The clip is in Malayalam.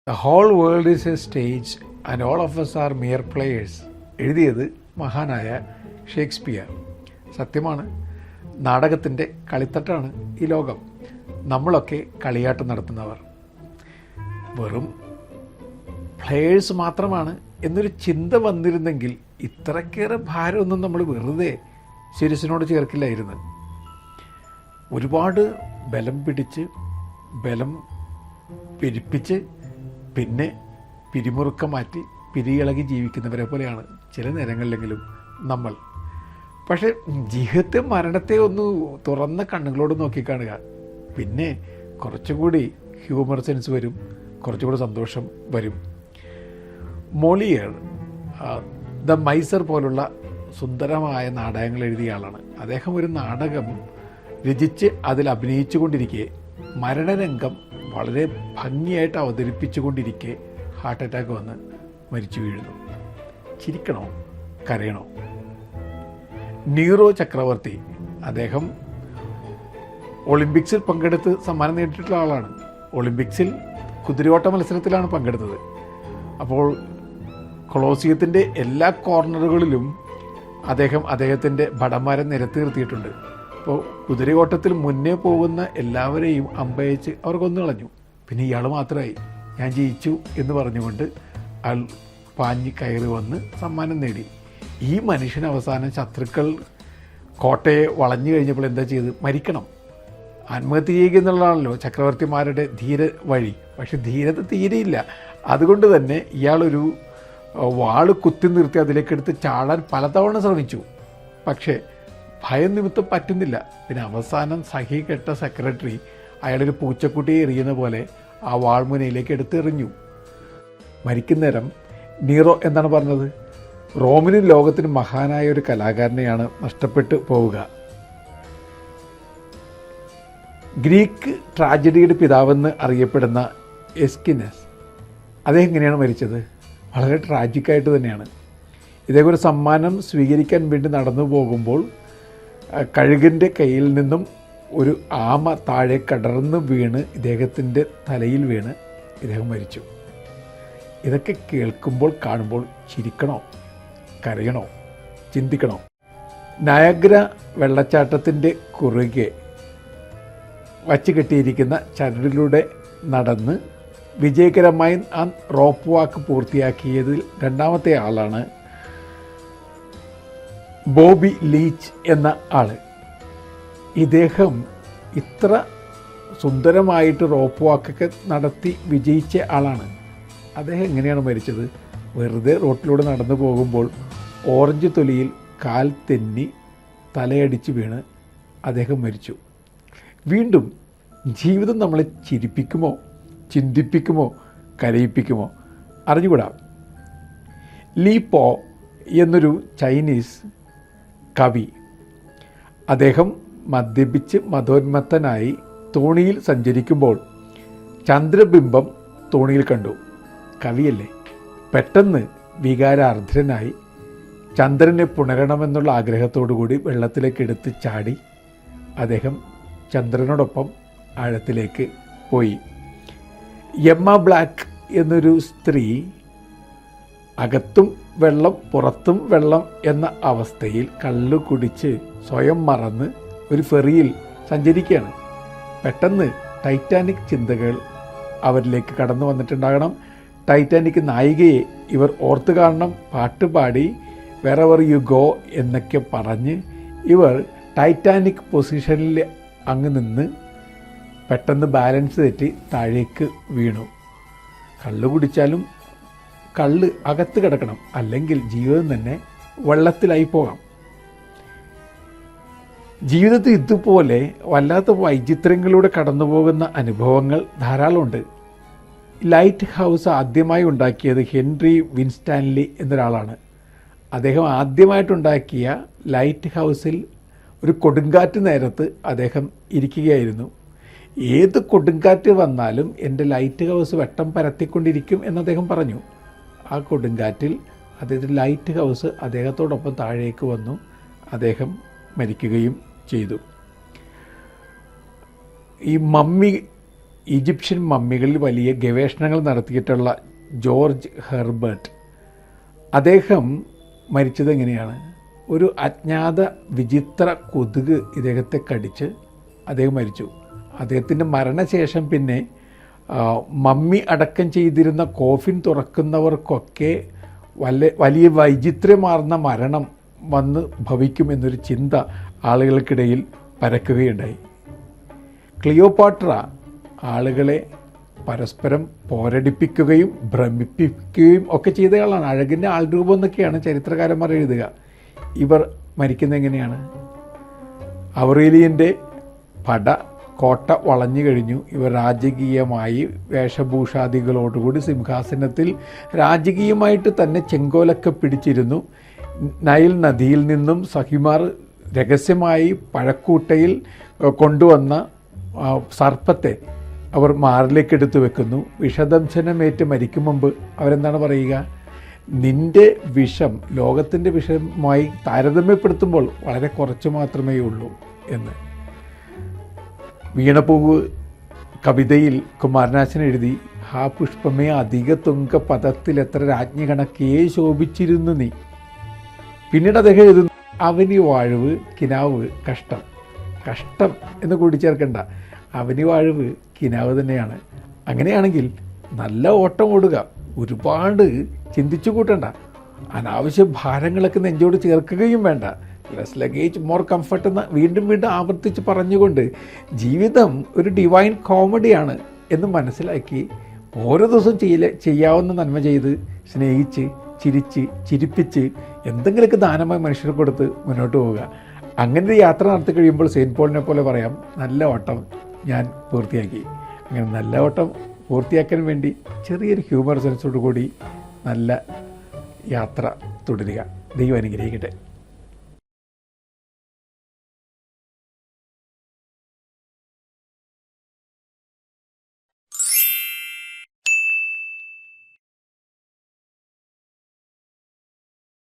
The whole world is a stage and all of us are mere players. എഴുതിയത് മഹാനായ ഷേക്സ്പിയർ. സത്യമാണ്, നാടകത്തിൻ്റെ കളിത്തട്ടാണ് ഈ ലോകം. നമ്മളൊക്കെ കളിയാട്ടം നടത്തുന്നവർ വെറും പ്ലേയേഴ്സ് മാത്രമാണ് എന്നൊരു ചിന്ത വന്നിരുന്നെങ്കിൽ ഇത്രക്കേറെ ഭാരമൊന്നും നമ്മൾ വെറുതെ ശിരസിനോട് ചേർക്കില്ലായിരുന്നു. ഒരുപാട് ബലം പിടിച്ച് ബലം പെരുപ്പിച്ച് പിന്നെ പിരിമുറുക്കം മാറ്റി പിരിയിളകി ജീവിക്കുന്നവരെ പോലെയാണ് ചില നേരങ്ങളിലെങ്കിലും നമ്മൾ. പക്ഷേ ജീവിതത്തെ മരണത്തെ ഒന്ന് തുറന്ന കണ്ണുകളോട് നോക്കിക്കാണുക, പിന്നെ കുറച്ചുകൂടി ഹ്യൂമർ സെൻസ് വരും, കുറച്ചുകൂടി സന്തോഷം വരും. മോളിയർ ദ മൈസർ പോലുള്ള സുന്ദരമായ നാടകങ്ങൾ എഴുതിയ ആളാണ്. അദ്ദേഹം ഒരു നാടകം രചിച്ച് അതിൽ അഭിനയിച്ചു കൊണ്ടിരിക്കെ മരണരംഗം വളരെ ഭംഗിയായിട്ട് അവതരിപ്പിച്ചു കൊണ്ടിരിക്കെ ഹാർട്ട് അറ്റാക്ക് വന്ന് മരിച്ചു വീഴുന്നു. ചിരിക്കണോ കരയണോ? നീറോ ചക്രവർത്തി, അദ്ദേഹം ഒളിമ്പിക്സിൽ പങ്കെടുത്ത് സമ്മാനം നേടിയിട്ടുള്ള ആളാണ്. ഒളിമ്പിക്സിൽ കുതിരയോട്ട മത്സരത്തിലാണ് പങ്കെടുത്തത്. അപ്പോൾ കൊളോസിയത്തിൻ്റെ എല്ലാ കോർണറുകളിലും അദ്ദേഹത്തിൻ്റെ ഭടന്മാരെ നിരത്തി നിർത്തിയിട്ടുണ്ട്. അപ്പോൾ കുതിരയോട്ടത്തിൽ മുന്നേ പോകുന്ന എല്ലാവരെയും അമ്പയച്ച് അവർ കൊന്നു കളഞ്ഞു. പിന്നെ ഇയാൾ മാത്രമായി ഞാൻ ജയിച്ചു എന്ന് പറഞ്ഞുകൊണ്ട് അയാൾ പാഞ്ഞ് കയറി വന്ന് സമ്മാനം നേടി. ഈ മനുഷ്യൻ അവസാനം ശത്രുക്കൾ കോട്ടയെ വളഞ്ഞു കഴിഞ്ഞപ്പോൾ എന്താ ചെയ്ത്? മരിക്കണം, ആത്മഹത്യ ചെയ്യുക എന്നുള്ളതാണല്ലോ ചക്രവർത്തിമാരുടെ ധീര വഴി. പക്ഷെ ധീരത തീരെയില്ല. അതുകൊണ്ട് തന്നെ ഇയാളൊരു വാള് കുത്തി നിർത്തി അതിലേക്കെടുത്ത് ചാടാൻ പലതവണ ശ്രമിച്ചു. പക്ഷേ ഭയം നിമിത്തം പറ്റുന്നില്ല. പിന്നെ അവസാനം സഹി കെട്ട സെക്രട്ടറി അയാളൊരു പൂച്ചക്കുട്ടിയെ എറിയുന്ന പോലെ ആ വാൾമുനയിലേക്ക് എടുത്തെറിഞ്ഞു. മരിക്കുന്നേരം നീറോ എന്താണ് പറഞ്ഞത്? റോമിനും ലോകത്തിനും മഹാനായ ഒരു കലാകാരനെയാണ് നഷ്ടപ്പെട്ടു പോവുക. ഗ്രീക്ക് ട്രാജഡിയുടെ പിതാവെന്ന് അറിയപ്പെടുന്ന എസ്കിനസ്, അദ്ദേഹം എങ്ങനെയാണ് മരിച്ചത്? വളരെ ട്രാജിക്കായിട്ട് തന്നെയാണ്. ഇദ്ദേഹം ഒരു സമ്മാനം സ്വീകരിക്കാൻ വേണ്ടി നടന്നു പോകുമ്പോൾ കഴുകൻ്റെ കയ്യിൽ നിന്നും ഒരു ആമ താഴെ കടർന്ന് വീണ് ഇദ്ദേഹത്തിൻ്റെ തലയിൽ വീണ് ഇദ്ദേഹം മരിച്ചു. ഇതൊക്കെ കേൾക്കുമ്പോൾ കാണുമ്പോൾ ചിരിക്കണോ കരയണോ ചിന്തിക്കണോ? നയാഗ്ര വെള്ളച്ചാട്ടത്തിൻ്റെ കുറുകെ വച്ച് കെട്ടിയിരിക്കുന്ന ചരടിലൂടെ നടന്ന് വിജയകരമായി ആ റോപ്പ് വാക്ക് പൂർത്തിയാക്കിയതിൽ രണ്ടാമത്തെ ആളാണ് ബോബി ലീച്ച് എന്ന ആൾ. ഇദ്ദേഹം ഇത്ര സുന്ദരമായിട്ട് റോപ്പ് വാക്കൊക്കെ നടത്തി വിജയിച്ച ആളാണ്. അദ്ദേഹം എങ്ങനെയാണ് മരിച്ചത്? വെറുതെ റോട്ടിലൂടെ നടന്നു പോകുമ്പോൾ ഓറഞ്ച് തൊലിയിൽ കാൽ തെന്നി തലയടിച്ച് വീണ് അദ്ദേഹം മരിച്ചു. വീണ്ടും ജീവിതം നമ്മളെ ചിരിപ്പിക്കുമോ ചിന്തിപ്പിക്കുമോ കരയിപ്പിക്കുമോ അറിഞ്ഞുകൂടാ. ലീ പോ എന്നൊരു ചൈനീസ് കവി, അദ്ദേഹം മദ്യപിച്ച് മതോന്മത്തനായി തോണിയിൽ സഞ്ചരിക്കുമ്പോൾ ചന്ദ്രബിംബം തോണിയിൽ കണ്ടു. കവിയല്ലേ, പെട്ടെന്ന് വികാരാർദ്രനായി ചന്ദ്രനെ പുണരണമെന്നുള്ള ആഗ്രഹത്തോടു കൂടി വെള്ളത്തിലേക്ക് എടുത്ത് ചാടി അദ്ദേഹം ചന്ദ്രനോടൊപ്പം ആഴത്തിലേക്ക് പോയി. എമ്മ ബ്ലാക്ക് എന്നൊരു സ്ത്രീ അകത്തും വെള്ളം പുറത്തും വെള്ളം എന്ന അവസ്ഥയിൽ കള്ളു കുടിച്ച് സ്വയം മറന്ന് ഒരു ഫെറിയിൽ സഞ്ചരിക്കുകയാണ്. പെട്ടെന്ന് ടൈറ്റാനിക് ചിന്തകൾ അവരിലേക്ക് കടന്നു വന്നിട്ടുണ്ടാകണം. ടൈറ്റാനിക് നായികയെ ഇവർ ഓർത്തു കാണണം. പാട്ടുപാടി വെറെവർ യു ഗോ എന്നൊക്കെ പറഞ്ഞ് ഇവർ ടൈറ്റാനിക് പൊസിഷനിൽ അങ്ങ് നിന്ന് പെട്ടെന്ന് ബാലൻസ് തെറ്റി താഴേക്ക് വീണു. കള്ള് കുടിച്ചാലും കള്ള് അകത്ത് കിടക്കണം, അല്ലെങ്കിൽ ജീവിതം തന്നെ വെള്ളത്തിലായി പോകാം. ജീവിതത്തിൽ ഇതുപോലെ വല്ലാത്ത വൈചിത്രങ്ങളിലൂടെ കടന്നു പോകുന്ന അനുഭവങ്ങൾ ധാരാളമുണ്ട്. ലൈറ്റ് ഹൗസ് ആദ്യമായി ഉണ്ടാക്കിയത് ഹെൻറി വിൻസ്റ്റാൻലി എന്നൊരാളാണ്. അദ്ദേഹം ആദ്യമായിട്ടുണ്ടാക്കിയ ലൈറ്റ് ഹൗസിൽ ഒരു കൊടുങ്കാറ്റ് നേരത്ത് അദ്ദേഹം ഇരിക്കുകയായിരുന്നു. ഏത് കൊടുങ്കാറ്റ് വന്നാലും എൻ്റെ ലൈറ്റ് ഹൗസ് വെട്ടം പരത്തിക്കൊണ്ടിരിക്കും എന്ന് അദ്ദേഹം പറഞ്ഞു. ആ കൊടുങ്കാറ്റിൽ അദ്ദേഹത്തിൻ്റെ ലൈറ്റ് ഹൗസ് അദ്ദേഹത്തോടൊപ്പം താഴേക്ക് വന്നു. അദ്ദേഹം മരിക്കുകയും ചെയ്തു. ഈ മമ്മി ഈജിപ്ഷ്യൻ മമ്മികളിൽ വലിയ ഗവേഷണങ്ങൾ നടത്തിയിട്ടുള്ള ജോർജ് ഹെർബർട്ട്, അദ്ദേഹം മരിച്ചത് എങ്ങനെയാണ്? ഒരു അജ്ഞാത വിചിത്ര കൊതുക് ഇദ്ദേഹത്തെ കടിച്ച് അദ്ദേഹം മരിച്ചു. അദ്ദേഹത്തിൻ്റെ മരണശേഷം പിന്നെ മമ്മി അടക്കം ചെയ്തിരുന്ന കോഫിൻ തുറക്കുന്നവർക്കൊക്കെ വലിയ വൈചിത്ര്യമാർന്ന മരണം വന്ന് ഭവിക്കുമെന്നൊരു ചിന്ത ആളുകൾക്കിടയിൽ പരക്കുകയുണ്ടായി. ക്ലിയോപാട്ര ആളുകളെ പരസ്പരം പോരടിപ്പിക്കുകയും ഭ്രമിപ്പിക്കുകയും ഒക്കെ ചെയ്തയാളാണ്. അഴകിൻ്റെ ആൾരൂപം എന്നൊക്കെയാണ് ചരിത്രകാരന്മാർ എഴുതുക. ഇവർ മരിക്കുന്നത് എങ്ങനെയാണ്? ഔറേലിയൻ്റെ കോട്ട വളഞ്ഞു കഴിഞ്ഞു. ഇവർ രാജകീയമായി വേഷഭൂഷാദികളോടുകൂടി സിംഹാസനത്തിൽ രാജകീയമായിട്ട് തന്നെ ചെങ്കോലൊക്കെ പിടിച്ചിരുന്നു. നൈൽ നദിയിൽ നിന്നും സഹിമാർ രഹസ്യമായി പഴക്കൂട്ടയിൽ കൊണ്ടുവന്ന സർപ്പത്തെ അവർ മാറിലേക്ക് എടുത്തു വെക്കുന്നു. വിഷദംശനമേറ്റ് മരിക്കും മുമ്പ് അവരെന്താണ് പറയുക? നിൻ്റെ വിഷം ലോകത്തിൻ്റെ വിഷമായി താരതമ്യപ്പെടുത്തുമ്പോൾ വളരെ കുറച്ച് മാത്രമേ ഉള്ളൂ എന്ന്. വീണപൂവ് കവിതയിൽ കുമാരനാശൻ എഴുതി, ഹാ പുഷ്പമേ അധിക തുങ്ക പദത്തിൽ എത്ര രാജ്ഞി കണക്കേ ശോഭിച്ചിരുന്നു നീ. പിന്നീട് അദ്ദേഹം എഴുതുന്നു, അവനി വാഴവ് കിനാവ് കഷ്ടം. കഷ്ടം എന്ന് കൂടിച്ചേർക്കണ്ട, അവനി വാഴവ് കിനാവ് തന്നെയാണ്. അങ്ങനെയാണെങ്കിൽ നല്ല ഓട്ടം ഓടുക, ഒരുപാട് ചിന്തിച്ചു കൂട്ടണ്ട, അനാവശ്യ ഭാരങ്ങളൊക്കെ നെഞ്ചോട് ചേർക്കുകയും വേണ്ട. ലെസ് ലഗേജ് മോർ കംഫർട്ട് എന്ന് വീണ്ടും വീണ്ടും ആവർത്തിച്ച് പറഞ്ഞുകൊണ്ട് ജീവിതം ഒരു ഡിവൈൻ കോമഡിയാണ് എന്ന് മനസ്സിലാക്കി ഓരോ ദിവസവും ചെയ്യാവുന്ന നന്മ ചെയ്ത് സ്നേഹിച്ച് ചിരിച്ച് ചിരിപ്പിച്ച് എന്തെങ്കിലുമൊക്കെ ദാനമായി മനുഷ്യർക്ക് കൊടുത്ത് മുന്നോട്ട് പോവുക. അങ്ങനെ ഒരു യാത്ര നടത്തി കഴിയുമ്പോൾ സെയിൻറ്റ് പോളിനെ പോലെ പറയാം, നല്ല ഓട്ടം ഞാൻ പൂർത്തിയാക്കി. അങ്ങനെ നല്ല ഓട്ടം പൂർത്തിയാക്കാൻ വേണ്ടി ചെറിയൊരു ഹ്യൂമർ സെൻസോടു കൂടി നല്ല യാത്ര തുടരുക. ദൈവം അനുഗ്രഹിക്കട്ടെ.